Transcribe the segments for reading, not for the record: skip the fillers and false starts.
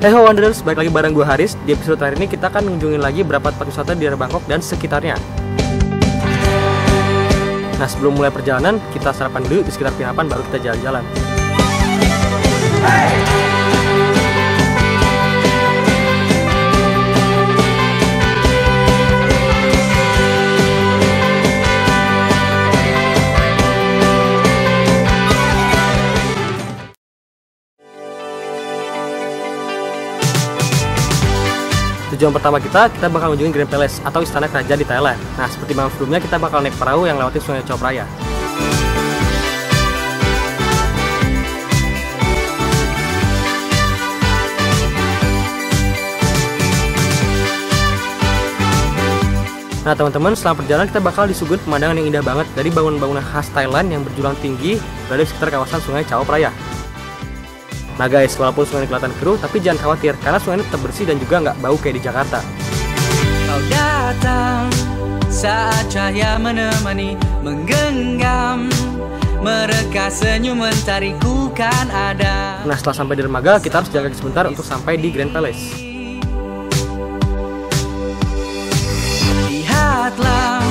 Hey ho Wanderers, balik lagi bareng gue Haris. Di episode terakhir ini kita akan mengunjungi lagi beberapa tempat wisata di daerah Bangkok dan sekitarnya. Nah, sebelum mulai perjalanan, kita sarapan dulu di sekitar penginapan, baru kita jalan-jalan. Tujuan pertama kita bakal mengunjungi Grand Palace atau Istana Kerajaan di Thailand. Nah, seperti malam sebelumnya kita bakal naik perahu yang lewati Sungai Chao Phraya. Nah teman-teman, selama perjalanan kita bakal disuguhi pemandangan yang indah banget dari bangunan-bangunan khas Thailand yang berjulang tinggi berada di sekitar kawasan Sungai Chao Phraya. Nah guys, walaupun sungai ini kelihatan keruh, tapi jangan khawatir karena sungai ini tetap bersih dan juga nggak bau kayak di Jakarta. Kau datang saat cahaya menemani, menggenggam, mereka senyum mencariku kan ada. Nah setelah sampai di dermaga, kita harus jalan kaki sebentar untuk sampai di Grand Palace. Lihatlah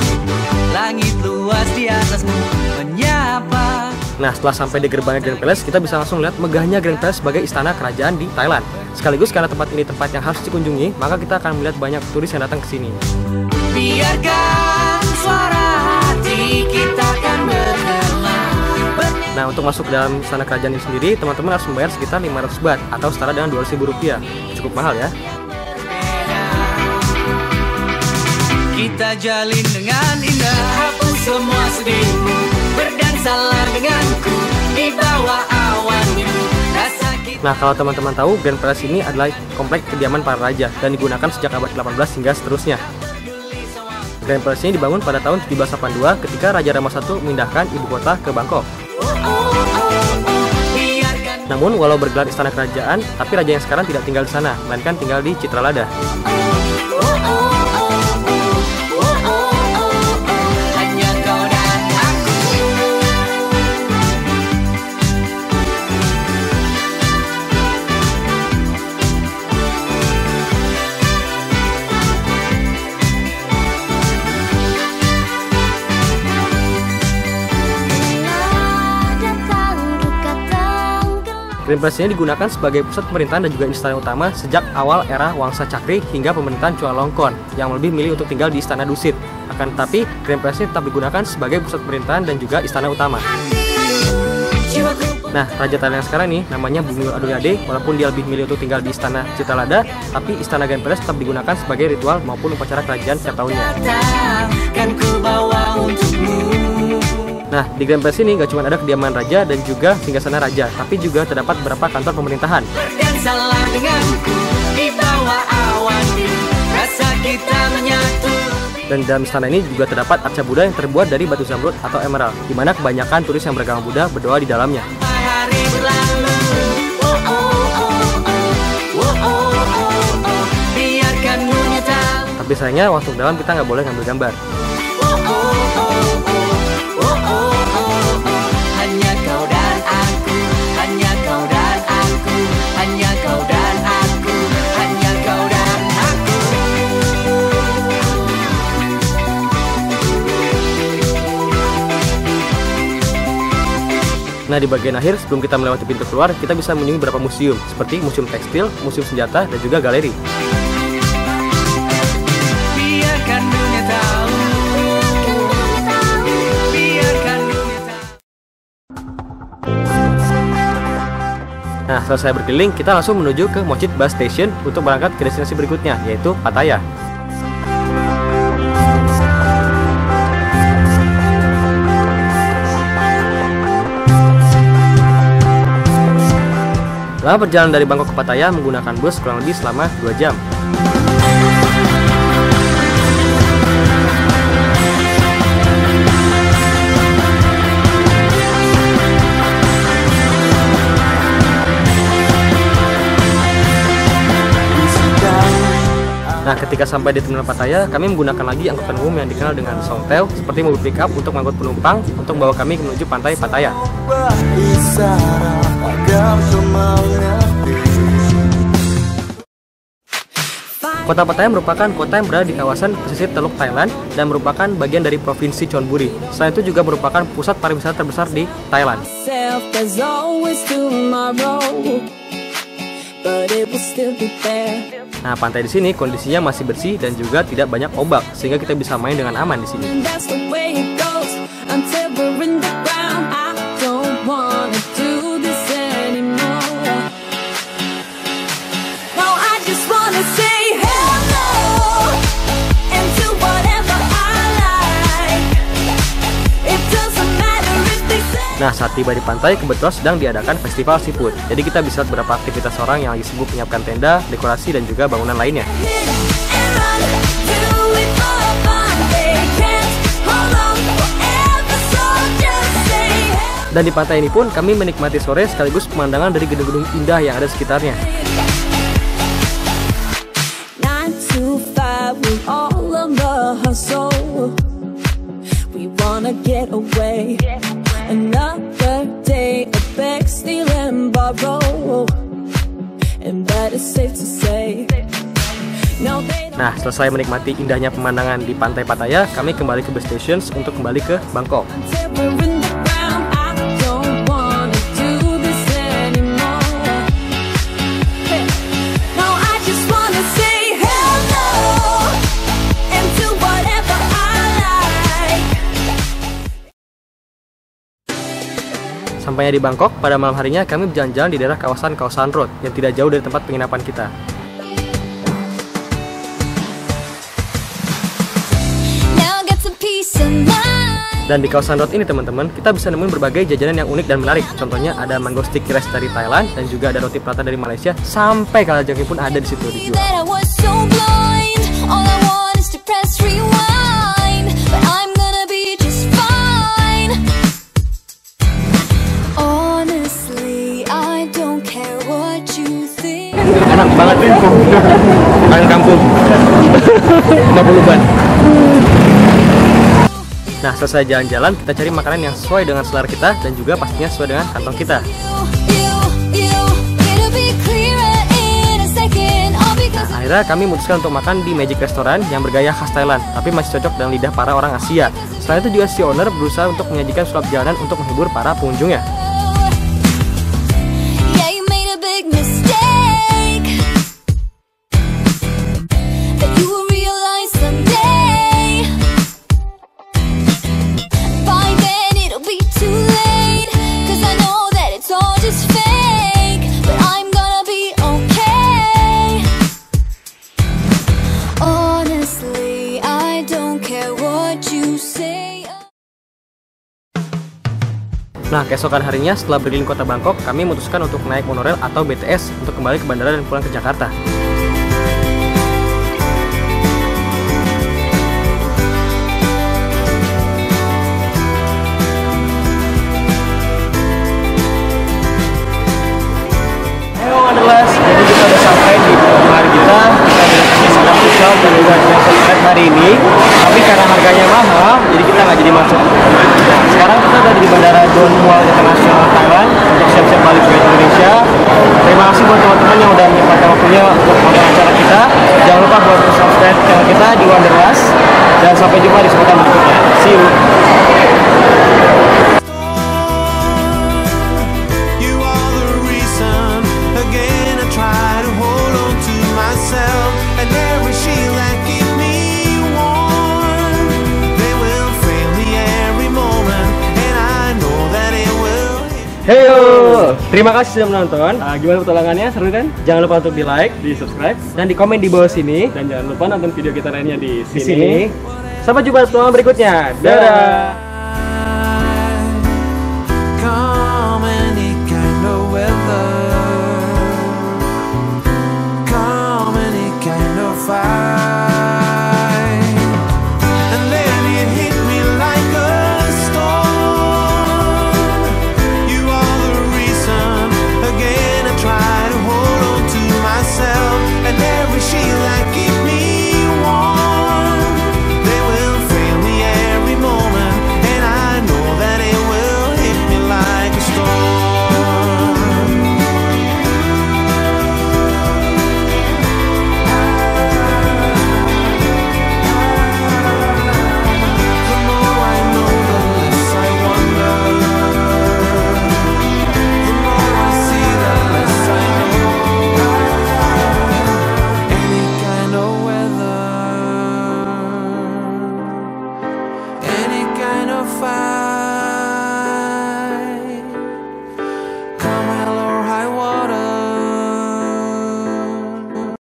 langit luas di atasmu menyapa. Nah setelah sampai di gerbangnya Grand Palace, kita bisa langsung lihat megahnya Grand Palace sebagai istana kerajaan di Thailand. Sekaligus karena tempat ini tempat yang harus dikunjungi, maka kita akan melihat banyak turis yang datang ke sini. Biarkan suara hati kita kan bergema. Nah untuk masuk ke dalam istana kerajaan ini sendiri, teman-teman harus membayar sekitar 500 baht atau setara dengan 200.000 rupiah. Cukup mahal ya. Kita jalin dengan indah, hapus semua sedihmu, berdansalah denganku di bawah awan biru. Nah kalau teman-teman tahu, Grand Palace ini adalah kompleks kediaman para raja dan digunakan sejak abad 18 hingga seterusnya. Grand Palace ini dibangun pada tahun 1782 ketika Raja Rama I memindahkan ibu kota ke Bangkok. Namun walau bergelar istana kerajaan, tapi raja yang sekarang tidak tinggal di sana, melainkan tinggal di Citralada. Grand Palace ini digunakan sebagai pusat pemerintahan dan juga istana utama sejak awal era Wangsa Chakri hingga pemerintahan Chulalongkorn yang lebih milih untuk tinggal di istana Dusit. Akan tetapi, Grand Palace ini tetap digunakan sebagai pusat pemerintahan dan juga istana utama. Nah, Raja Thailand yang sekarang nih namanya Bhumibol Adulyadej, walaupun dia lebih milih untuk tinggal di istana Citralada, tapi istana Grand Palace tetap digunakan sebagai ritual maupun upacara kerajaan setiap tahunnya. Nah, di Grand Palace ini gak cuma ada kediaman raja dan juga singgasana raja, tapi juga terdapat beberapa kantor pemerintahan. Dan dalam istana ini juga terdapat arca Buddha yang terbuat dari batu zamrud atau emerald, di mana kebanyakan turis yang beragama Buddha berdoa di dalamnya. Tapi sayangnya waktu dalam kita nggak boleh ngambil gambar. Nah di bagian akhir, sebelum kita melewati pintu keluar, kita bisa mengunjungi beberapa museum, seperti museum tekstil, museum senjata, dan juga galeri. Nah selesai berkeliling, kita langsung menuju ke Mochit Bus Station untuk berangkat ke destinasi berikutnya, yaitu Pattaya. Lama perjalanan dari Bangkok ke Pattaya menggunakan bus kurang lebih selama 2 jam. Nah, ketika sampai di terminal Pattaya, kami menggunakan lagi angkutan umum yang dikenal dengan Songthaew, seperti mobil pickup untuk mengangkut penumpang untuk membawa kami menuju pantai Pattaya. Kota Pattaya merupakan kota yang berada di kawasan pesisir Teluk Thailand dan merupakan bagian dari Provinsi Chonburi. Selain itu juga merupakan pusat pariwisata terbesar di Thailand. Nah, pantai di sini kondisinya masih bersih dan juga tidak banyak ombak, sehingga kita bisa main dengan aman di sini. Nah, saat tiba di pantai, kebetulan sedang diadakan festival seafood. Jadi kita bisa lihat beberapa aktivitas orang yang lagi sibuk menyiapkan tenda, dekorasi, dan juga bangunan lainnya. Dan di pantai ini pun kami menikmati sore sekaligus pemandangan dari gedung-gedung indah yang ada di sekitarnya. Another day of beg, steal and borrow, and that is safe to say. Nah, selesai menikmati indahnya pemandangan di Pantai Pattaya, kami kembali ke bus stations untuk kembali ke Bangkok. Sampainya di Bangkok, pada malam harinya kami berjalan-jalan di daerah kawasan Khao San Road yang tidak jauh dari tempat penginapan kita. Dan di Khao San Road ini teman-teman, kita bisa nemuin berbagai jajanan yang unik dan menarik. Contohnya ada mango sticky rice dari Thailand dan juga ada roti prata dari Malaysia, sampai kalajengking pun ada di situ dijual. Enak banget nih, makan kampung 50 baht. Nah, selesai jalan-jalan, kita cari makanan yang sesuai dengan selera kita dan juga pastinya sesuai dengan kantong kita. Nah, akhirnya kami memutuskan untuk makan di Magic Restaurant yang bergaya khas Thailand, tapi masih cocok dengan lidah para orang Asia. Selain itu juga si owner berusaha untuk menyajikan sulap jalanan untuk menghibur para pengunjungnya. Nah, keesokan harinya setelah berkeliling kota Bangkok, kami memutuskan untuk naik monorail atau BTS untuk kembali ke bandara dan pulang ke Jakarta. Hey Wanderlust, jadi kita udah sampai di hari kita sedang pusat dan juga hari ini, tapi karena harganya mahal, jadi kita nggak jadi masuk. Sekarang kita ada di Bandara Don Mual International Thailand untuk siap-siap balik ke Indonesia. Terima kasih buat teman-teman yang udah menyempatkan waktunya untuk nonton acara kita. Jangan lupa buat subscribe channel kita di Wanderlust dan sampai jumpa di kesempatan berikutnya. See you. Heyo, terima kasih sudah menonton. Gimana petualangannya? Seru kan? Jangan lupa untuk di like, di subscribe, dan di komen di bawah sini. Dan jangan lupa nonton video kita lainnya di Sampai jumpa di petualangan berikutnya. Dadah.